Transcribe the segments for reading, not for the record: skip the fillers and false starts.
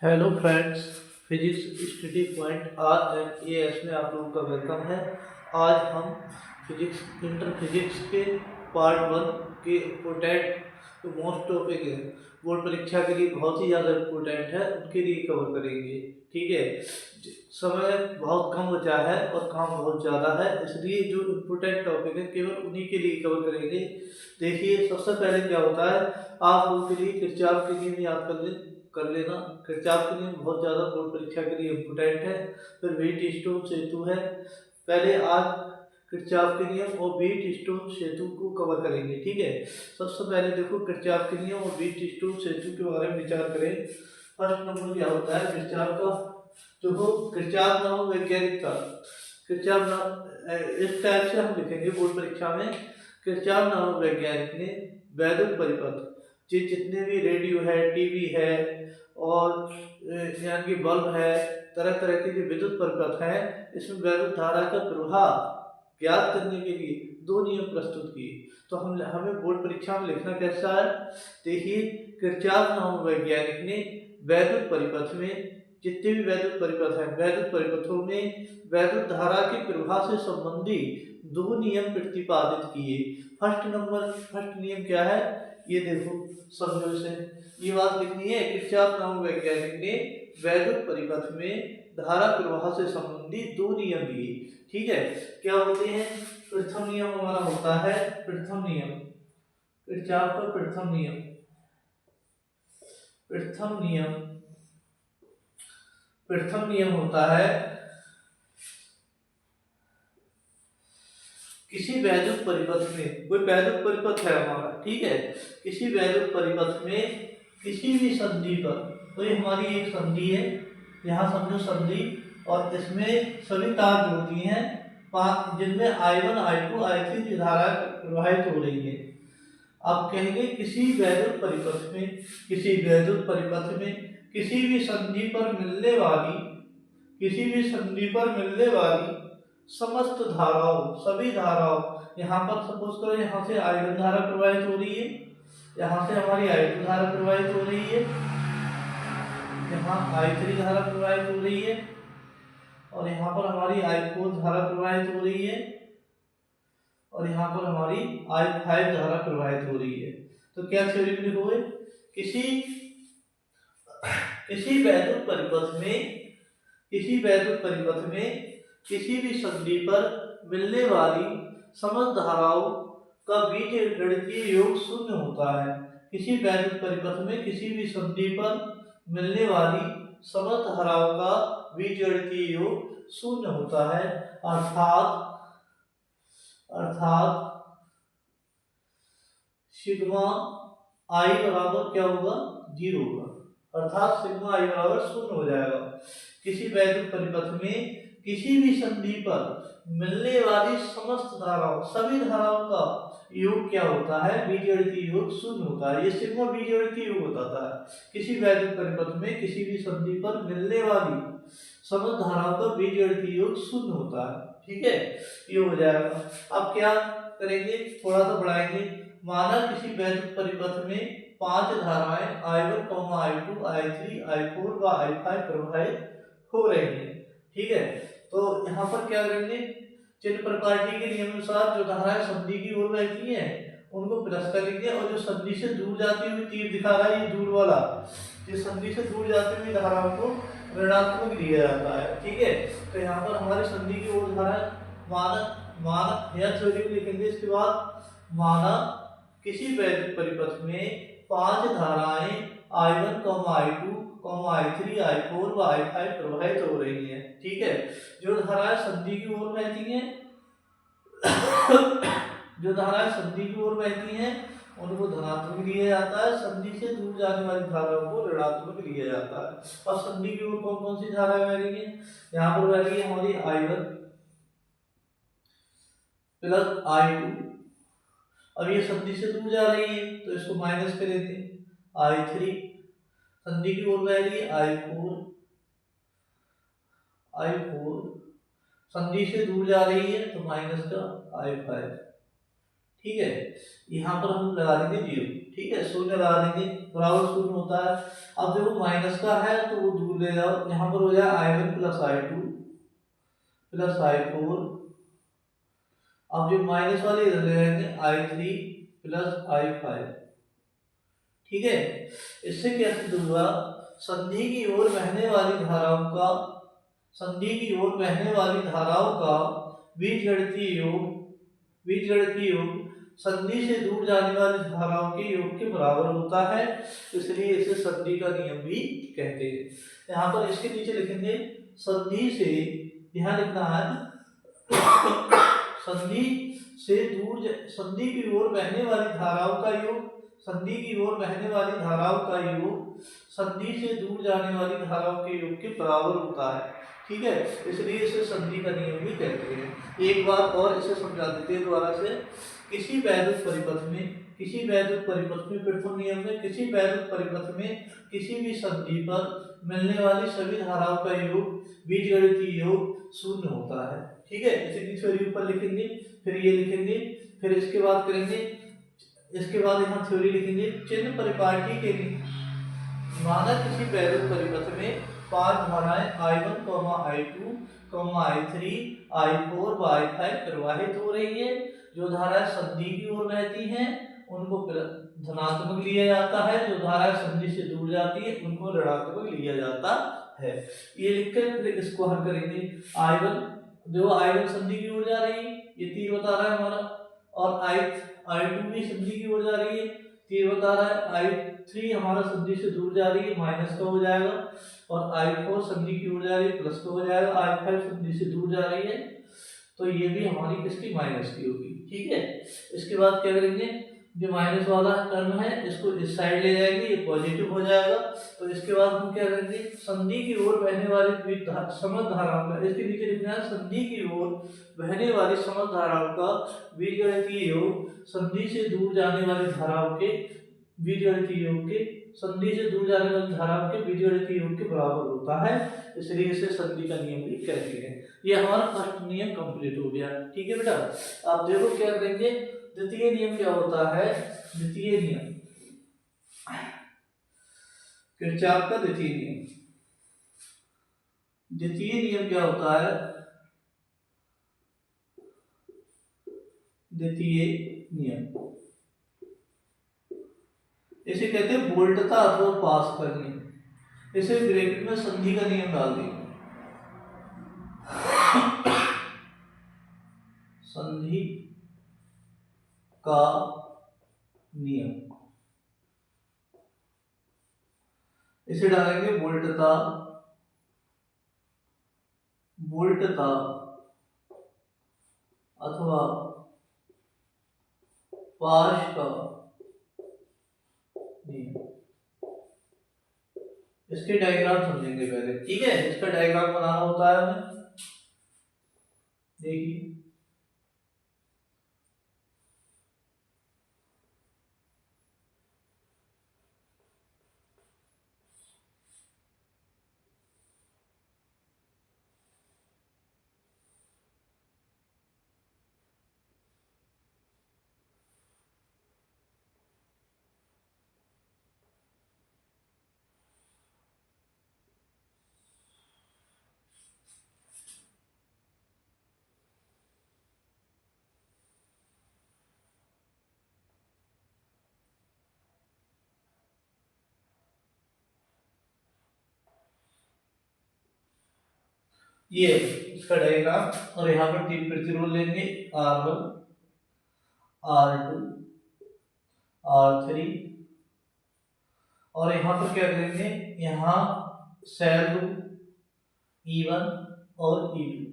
Hello friends, physics study point R and A S में आप लोगों का वेलकम है। आज हम फिजिक्स इंटर फिजिक्स के पार्ट वन के इम्पोर्टेंट जो मोस्ट टॉपिक है बोर्ड परीक्षा के लिए बहुत ही ज़्यादा इम्पोर्टेंट है, उनके लिए कवर करेंगे। ठीक है, समय बहुत कम बचा है और काम बहुत ज़्यादा है, इसलिए जो इम्पोर्टेंट टॉपिक है केवल उन्हीं के लिए कवर करेंगे। देखिए, सबसे पहले क्या होता है, आप लोगों के लिए किरचॉफ के नियम याद कर लेना। किरचॉफ के नियम बहुत ज़्यादा बोर्ड परीक्षा के लिए इम्पोर्टेंट है। फिर व्हीट स्टोन सेतु है। पहले आज किरचॉफ के नियम और व्हीट स्टोन सेतु को कवर करेंगे। ठीक है, सबसे पहले देखो किरचॉफ के नियम और व्हीट स्टोन सेतु के बारे में विचार करें। फर्स्ट नंबर क्या होता है किरचॉफ का। देखो, किरचॉफ नाम वैज्ञानिक था। किरचॉफ नाम इस टाइप से हम लिखेंगे बोर्ड परीक्षा में। किरचॉफ नामक वैज्ञानिक ने वैद्युत परिपथ, जितने भी रेडियो है, टीवी है और यानी कि बल्ब है, तरह तरह के जो विद्युत परिपथ है, इसमें वैद्युत धारा का प्रवाह ज्ञात करने के लिए दो नियम प्रस्तुत किए। तो हम हमें बोर्ड परीक्षा में लिखना कैसा है, देखिए, किरचॉफ नामक वैज्ञानिक ने वैद्युत परिपथ में, जितने भी वैद्युत परिपथ हैं, वैद्युत परिपथों में वैद्युत धारा के प्रवाह से संबंधित दो नियम प्रतिपादित किए। फर्स्ट नियम क्या है, ये देखो, समझो इसे। ये बात लिखनी है, किरचॉफ नामक वैज्ञानिक ने वैद्युत परिपथ में धारा प्रवाह से संबंधित दो नियम दिए। ठीक है, क्या होते हैं, प्रथम नियम हमारा होता है, प्रथम नियम किरचॉफ का प्रथम नियम। प्रथम नियम होता है, किसी वैद्युत परिपथ में, कोई वैद्युत परिपथ है हमारा, ठीक है, किसी वैद्युत परिपथ में किसी भी संधि पर, तो ये हमारी एक संधि है, यहाँ समझो संधि, और इसमें सभी तार जुड़ती हैं, जिनमें I1 I2 I3 धारा प्रवाहित हो रही है। आप कहेंगे किसी वैद्युत परिपथ में, किसी भी संधि पर मिलने वाली समस्त धाराओं, सभी धाराओं, यहाँ पर सपोज करो, यहाँ से I1 धारा प्रवाहित हो रही है, यहाँ से हमारी I2 धारा प्रवाहित हो रही है, यहाँ I3 धारा प्रवाहित हो रही है, और यहाँ पर हमारी I4 धारा प्रवाहित हो रही है, और यहाँ पर हमारी I5 धारा प्रवाहित हो रही है। तो क्या थ्योरी में लिखोगे, किसी वैद्युत परिपथ में किसी भी संधि पर मिलने वाली समस्त धाराओं का बीजगणितीय योग शून्य होता है। किसी वैद्युत परिपथ में किसी भी संधि पर मिलने वाली समस्त धाराओं का बीजगणितीय योग शून्य होता है, अर्थात सिग्मा आई बराबर क्या होगा, 0 होगा, अर्थात सिग्मा आई बराबर 0 हो जाएगा। किसी वैद्युत परिपथ में किसी भी संधि पर मिलने वाली समस्त धाराओं, सभी धाराओं का योग क्या होता है, बीजगणितीय योग 0 होता है। ये सिग्मा बीजगणितीय योग बताता है। किसी वैद्युत परिपथ में किसी भी संधि पर मिलने वाली समस्त धाराओं का बीजगणितीय योग 0 होता है। ठीक है, ये हो जाएगा। अब क्या करेंगे, थोड़ा सा बढ़ाएंगे। माना किसी वैद्युत परिपथ में 5 धाराएं I1, I2, I3, I4 व I5 प्रवाहित हो रही हैं। ठीक है, तो यहाँ पर क्या करेंगे, चिन्ह प्रॉपर्टी के नियमानुसार जो धाराएं संधि की ओर बहती हैं उनको प्लस करेंगे, और जो संधि से दूर जाती हुई तीर दिखा रहा है, ये दूर वाला, जिस संधि से दूर जाती हुई धाराओं को ऋणात्मक लिया जाता है। ठीक है, तो यहाँ पर हमारी संधि की ओर धाराएं माना यह थ्योरी लिखेंगे। इसके बाद माना किसी वैद्युत परिपथ में 5 धाराएं I1, I2, I3, I4 व I5 प्रवाहित हो रही हैं। ठीक है, जो धाराएं संधि की ओर बहती हैं उनको धनात्मक लिया जाता है, संधि से दूर जाने वाली धाराओं को ऋणात्मक लिया जाता है। और संधि की ओर कौन कौन सी धाराएं बह रही हैं, यहाँ पर बह रही है हमारी I1 प्लस I2, अब ये संधि से दूर जा रही है तो इसको माइनस करेंगे, I3 संधि की ओर बह रही है I4 संधि से दूर जा रही है तो माइनस का I5। ठीक है, यहाँ पर हम लगा देंगे 0। ठीक है, शून्य लगा देंगे, बराबर शून्य होता है। अब देखो माइनस का है तो वो दूर ले जाओ, यहाँ पर हो जाए I1 plus I2 plus I4। अब जो माइनस वाले इधर ले जाएंगे I3 प्लस I5। ठीक है, इससे क्या सिद्ध हुआ, संधि की ओर बहने वाली धाराओं का, संधि की ओर बहने वाली धाराओं का बीजगणितीय योग, बीजगणितीय योग संधि से दूर जाने वाली धाराओं के योग के बराबर होता है, इसलिए इसे संधि का नियम भी कहते हैं। यहाँ पर इसके नीचे लिखेंगे संधि से, यहाँ लिखना है संधि से दूर, संधि की ओर बहने वाली धाराओं का योग, संधि की ओर बहने वाली धाराओं का योग संधि से दूर जाने वाली धाराओं के योग के बराबर होता है। ठीक है, इसलिए इसे संधि का नियम भी कहते हैं। एक बार और इसे समझा देते हैं दोबारा से। किसी वैद्युत परिपथ में, किसी वैद्युत परिपथ में, पेट्रोल नियम में, किसी वैद्युत परिपथ में किसी भी संधि पर मिलने वाली सभी धाराओं का योग, बीजगणितीय योग शून्य होता है। ठीक है, इसे की थ्योरी ऊपर लिखेंगे, फिर ये लिखेंगे, फिर इसके बाद करेंगे, इसके बाद यहाँ थ्योरी लिखेंगे। चिन्ह परिपाटी के लिए माना किसी वैद्युत परिपथ में 5 धाराएं I1, I2, I3, I4 व I5 प्रवाहित हो रही है। जो धाराएं संधि की ओर बहती हैं उनको धनात्मक लिया जाता है, जो धाराएं संधि से दूर जाती है उनको ऋणात्मक लिया जाता है। ये लिखकर फिर इसको हल करेंगे। I1, जो I1 संधि की ओर जा रही है, ये तीर बता रहा है हमारा, और I2 भी संधि की ओर जा रही है, तीर बता रहा है। I3 हमारा संधि से दूर जा रही है, माइनस का हो जाएगा, और I4 संधि की ओर जा रही है, प्लस का हो जाएगा। I5 संधि से दूर जा रही है, तो ये भी हमारी किसकी, माइनस की होगी। ठीक है, इसके बाद क्या करेंगे, जो माइनस वाला टर्म है इसको इस साइड ले जाएंगे, ये पॉजिटिव हो जाएगा। तो इसके बाद हम क्या करेंगे, संधि की ओर बहने वाली समग्र धाराओं का, इसके नीचे लिखना है संधि की ओर बहने वाली समग्र धाराओं का बीजगणितीय योग संधि से दूर जाने वाली धाराओं के बीजगणितीय योग के, संधि से दूर जाने वाली धाराओं के बीजगणितीय योग के बराबर होता है, इसलिए इसे संधि का नियम भी कहते हैं। ये हमारा फर्स्ट नियम कंप्लीट हो गया। ठीक है बेटा, आप देखो क्या करेंगे, द्वितीय नियम क्या होता है, द्वितीय नियम, किरचॉफ का द्वितीय नियम। द्वितीय नियम क्या होता है, द्वितीय नियम इसे कहते हैं वोल्टता अथवा पास करनी। इसे ब्रैकेट में संधि का नियम डाल देंगे, संधि का नियम, इसे डालेंगे वोल्टता, वोल्टता अथवा पाश का नियम। इसके डायग्राम समझेंगे पहले। ठीक है, इसका डायग्राम बनाना होता है हमें, देखिए ये इसका डायग्राम, और यहाँ पर 3 प्रतिरोध लेंगे, R1, R2, R3, और यहाँ पर क्या करेंगे, यहाँ सेल E1 और E2,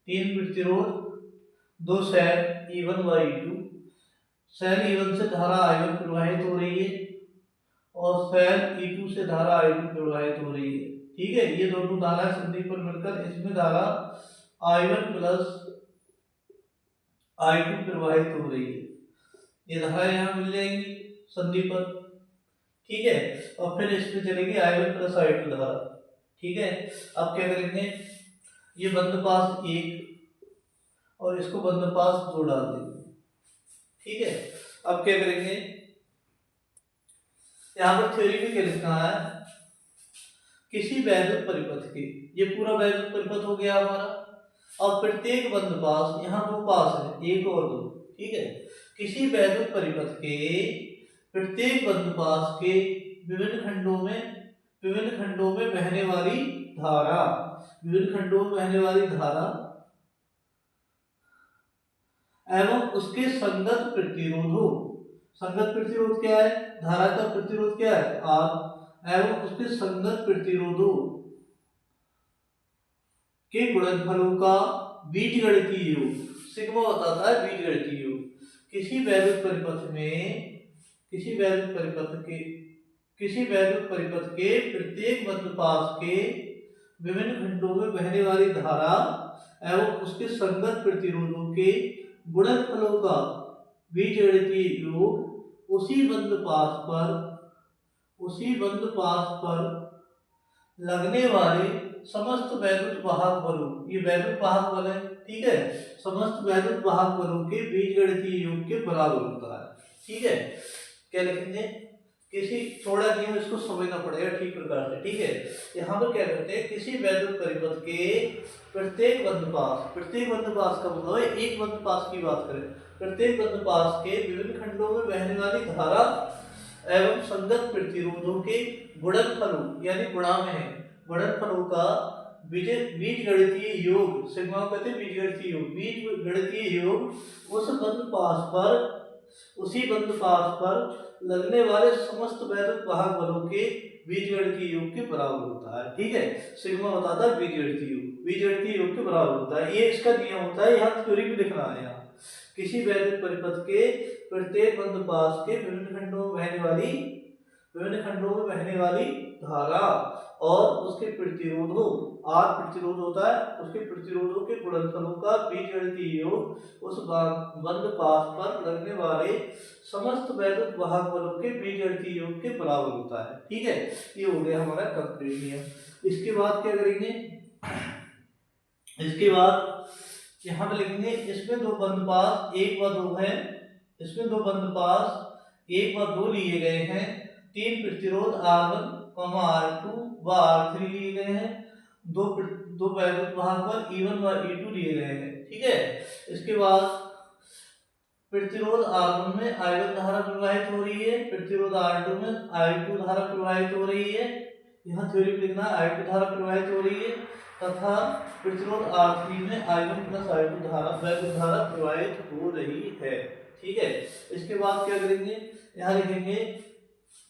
3 प्रतिरोध, 2 सेल E1 व E2। सेल E1 से धारा I1 प्रवाहित हो रही है और सेल E2 से धारा I2 प्रवाहित हो रही है। ठीक है, ये दोनों धारा संधि पर मिलकर इसमें धारा I1 प्लस I2 प्रवाहित हो रही है। ये धारा यहाँ मिल जाएंगी संधि पर। ठीक है, और फिर इसमें चलेगी I1 प्लस I2 धारा। ठीक है, अब क्या करेंगे, ये बंद पास 1 और इसको बंद पास 2 डाल देंगे। ठीक है, अब क्या करेंगे, यहाँ पर थ्योरी में क्या लिखना है, किसी वैद्युत परिपथ के, ये पूरा वैद्युत परिपथ हो गया हमारा, और प्रत्येक बंद पास, यहाँ दो पास है, एक और दो, ठीक है। किसी वैद्युत परिपथ के प्रत्येक बंद पास के विभिन्न खंडों में बहने वाली धारा, विभिन्न खंडों में बहने वाली धारा एवं उसके संगत प्रतिरोधों, संगत प्रतिरोध क्या है, धारा का प्रतिरोध क्या है R, एवं उसके संगत प्रतिरोधों के गुणनफलों का बीजगणितीय योग, सिग्मा बताता है बीजगणितीय योग। किसी वैद्युत परिपथ के प्रत्येक बंद पास के विभिन्न खंडों में बहने वाली धारा एवं उसके संगत प्रतिरोधों के गुणनफलों का बीजगणितीय योग उसी बंद पास पर लगने वाले समस्त वैद्युत वाहक बलों, ये वैद्युत वाहक बल है, ठीक है, समस्त वैद्युत वाहक बलों के बीजगणितीय योग के बराबर होता है, ठीक है। क्या लिखेंगे, किसी, थोड़ा नियम इसको समझना पड़ेगा ठीक प्रकार से, ठीक है। यहाँ पर क्या करते हैं, किसी वैद्युत परिपथ के प्रत्येक बंद पास का मतलब है एक बंद पास की बात करें, प्रत्येक बंद पास के विभिन्न खंडों में बहने वाली धारा एवं संगत प्रतिरोधों के गुणनफलों, यानी गुणा में है, गुणनफलों का बीजगणितीय योग, सिग्मा कहते हैं बीजगणितीय योग उसी बंद पास पर लगने वाले समस्त वैद्युत वाहक बलों के बीजगणितीय योग के बराबर होता है, ठीक है। सिग्मा बताता है बीजगणितीय योग के बराबर होता है, ये इसका नियम होता है, यहाँ थ्योरी में लिखना है। यहाँ किसी वैद्युत परिपथ के प्रत्येक बंद पास के विभिन्न खंडों में बहने वाली धारा और उसके प्रतिरोधों, R प्रतिरोध होता है, उसके प्रतिरोधों के गुणनफलों का बीजगणितीय योग उस बंद पास पर लगने वाले समस्त वैद्युत वाहक बलों के बीजगणितीय योग के बराबर होता है, ठीक है। ये हो गया हमारा कंक्रीट नियम। इसके बाद क्या करेंगे, इसके बाद यहाँ पे लिखेंगे, इसमें दो बंद पास 1 व 2 है, इसमें दो बंद पास 1 व 2 लिए गए हैं, तीन प्रतिरोध R1, R2 व R3 लिए गए हैं, दो वैद्युत वाहक बल E1 व E2 लिए गए हैं, ठीक है। इसके बाद प्रतिरोध R1 में I1 धारा प्रवाहित हो रही है, प्रतिरोध R2 में I2 धारा प्रवाहित हो रही है, यहाँ थ्योरी में लिखना है I2 धारा प्रवाहित हो रही है, तथा प्रतिरोध R3 में I1 प्लस I2 वैद्युत धारा प्रवाहित हो रही है, ठीक है। इसके बाद क्या करेंगे, यहाँ लिखेंगे,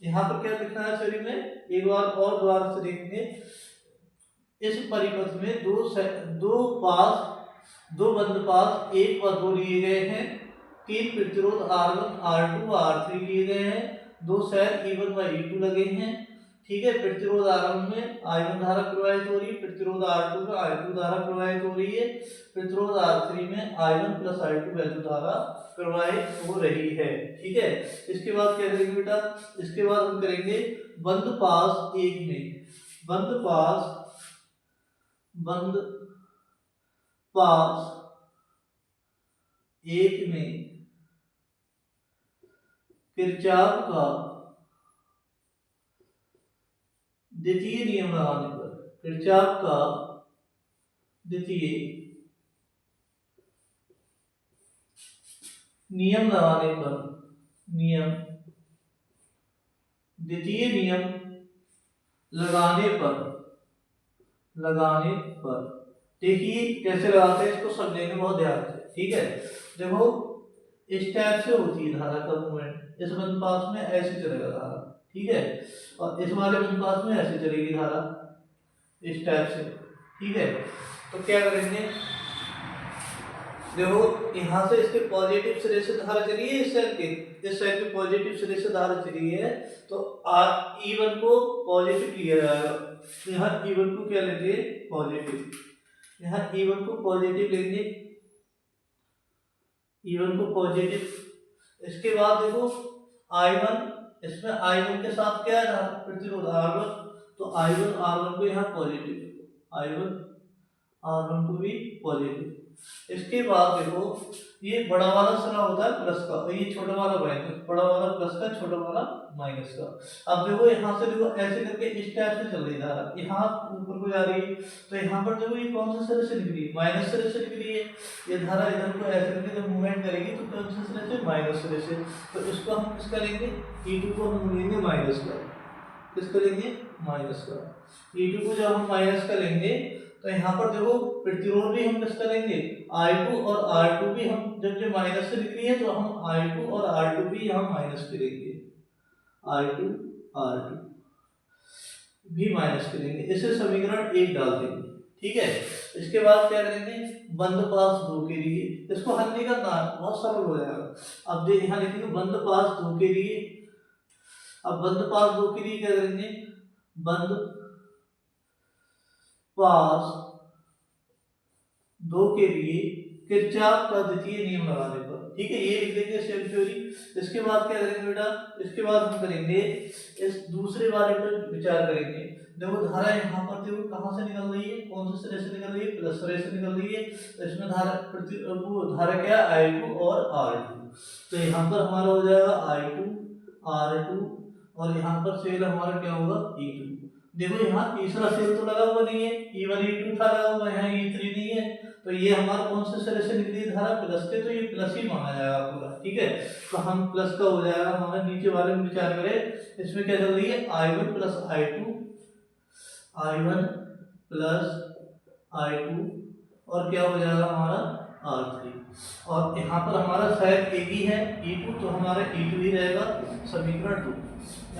यहाँ पर क्या लिखना है थ्योरी में, एक बार और दोबारा से देखेंगे, इस परिपथ में दो बंद पास 1 व 2 लिए गए हैं, तीन प्रतिरोध R1, R2 व R3 लिए गए हैं, दो सेल E1 व E2 लगे हैं, ठीक है। प्रतिरोध R1 में I1 धारा प्रवाहित हो रही है, प्रतिरोध R2 में I2 धारा प्रवाहित हो रही है, प्रतिरोध R3 में I1 प्लस I2 वैद्युत धारा प्रवाहित हो रही है, ठीक है। इसके बाद क्या करेंगे बेटा, इसके बाद हम करेंगे बंद पास 1 में, बंद पास एक में किरचॉफ का द्वितीय नियम लगाने पर, किरचॉफ का द्वितीय नियम लगाने पर, द्वितीय नियम लगाने पर देखिए कैसे लगाते हैं, इसको समझेंगे बहुत ध्यान से, ठीक है। देखो इस टाइप से होती है धारा का मूवमेंट, इस बंद पास में ऐसे चलेगा धारा, ठीक है, और इस वाले बंद पास में ऐसे चलेगी धारा, इस टाइप से, ठीक है। तो क्या करेंगे, देखो यहाँ से इसके पॉजिटिव सिरे से धारा चली है, इस साइड के पॉजिटिव सिरे से धारा चली है, तो E1 को पॉजिटिव लिया जाएगा, यहाँ E1 को क्या लेंगे पॉजिटिव, यहाँ E1 को पॉजिटिव लेंगे, E1 को पॉजिटिव। इसके बाद देखो I1, इसमें I1 के साथ क्या है प्रतिरोध R1, तो I1 R1 को यहाँ पॉजिटिव, I1 R1 को भी पॉजिटिव, इसके बाद देखो ये बड़ा वाला सरा होता है प्लस का और ये छोटा वाला माइनस, बड़ा वाला प्लस का छोटा वाला माइनस का। अब देखो यहाँ से देखो ऐसे करके इस टाइप से चल रही धारा, यहाँ ऊपर को जा रही है, तो यहाँ पर देखो ये कौन से सिरे से निकल रही है, माइनस सिरे से निकल रही है। ये धारा इधर को ऐसे करके जब मूवमेंट करेगी तो कौन से सिरे से, माइनस सिरे से। तो इसको हम किस करेंगे, E2 को हम लेंगे माइनस का, किस करेंगे, माइनस का। E2 को जब हम माइनस का लेंगे तो यहाँ पर देखो प्रतिरोध भी हम किस करेंगे, I2 और R2 भी हम जब माइनस से निकली है तो हम I2 और R2 भी यहाँ माइनस करेंगे, I2 R2 भी माइनस करेंगे, इसे समीकरण 1 डाल देंगे। ठीक है, इसके बाद क्या करेंगे, बंद पास 2 के लिए, इसको हल नहीं करना, बहुत सरल हो जाएगा। अब यहाँ लिखेंगे बंद पास 2 के लिए। अब बंद पास 2 के लिए क्या करेंगे, बंद पास 2 के लिए किरचॉफ का द्वितीय नियम लगाने पर। ठीक है, ये लिख देंगे सेल थ्योरी। इसके बाद क्या करेंगे बेटा, इसके बाद हम करेंगे इस दूसरे वाले पर विचार करेंगे। देखो धारा यहाँ पर देखो कहाँ से निकल रही है, कौन से सिरे से निकल रही है, प्लस सिरे से निकल रही है। तो इसमें धारा क्या है, I2 और R2। तो यहाँ पर हमारा हो जाएगा I2 R2 और यहाँ पर सेल हमारा क्या होगा, E2। देखो यहाँ तीसरा सेल तो लगा हुआ नहीं है, E1 E2 था लगा हुआ, यहाँ E3 नहीं है। तो ये हमारा कौन से सिरे से निकली धारा, प्लस के, तो ये प्लस ही माना जाएगा पूरा। ठीक है, तो हम प्लस का हो जाएगा हमारा। नीचे वाले में विचार करें, इसमें क्या चल रही है, I1 plus I2, I1 plus I2 और क्या हो जाएगा हमारा R3। और यहाँ पर हमारा शायद एक ही है E2, तो हमारा E2 ही रहेगा, समीकरण 2।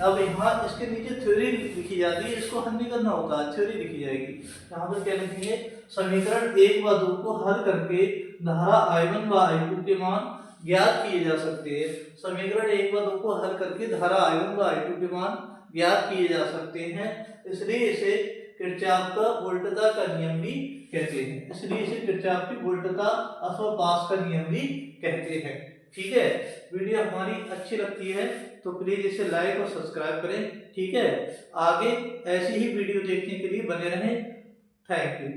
अब यहाँ इसके नीचे थ्योरी लिखी जाती है, इसको हल नहीं करना होता है, थ्योरी लिखी जाएगी। यहाँ पर क्या लिखेंगे, समीकरण 1 व 2 को हल करके धारा I1 व I2 के मान ज्ञात किए जा सकते हैं। समीकरण 1 व 2 को हल करके धारा I1 व I2 के मान ज्ञात किए जा सकते हैं, इसलिए इसे किरचॉफ का वोल्टता का नियम भी कहते हैं। इसलिए इसे किरचॉफ की वोल्टता अथवा पास का नियम भी कहते हैं। ठीक है, वीडियो हमारी अच्छी लगती है तो प्लीज इसे लाइक और सब्सक्राइब करें। ठीक है, आगे ऐसी ही वीडियो देखने के लिए बने रहें। Thank you.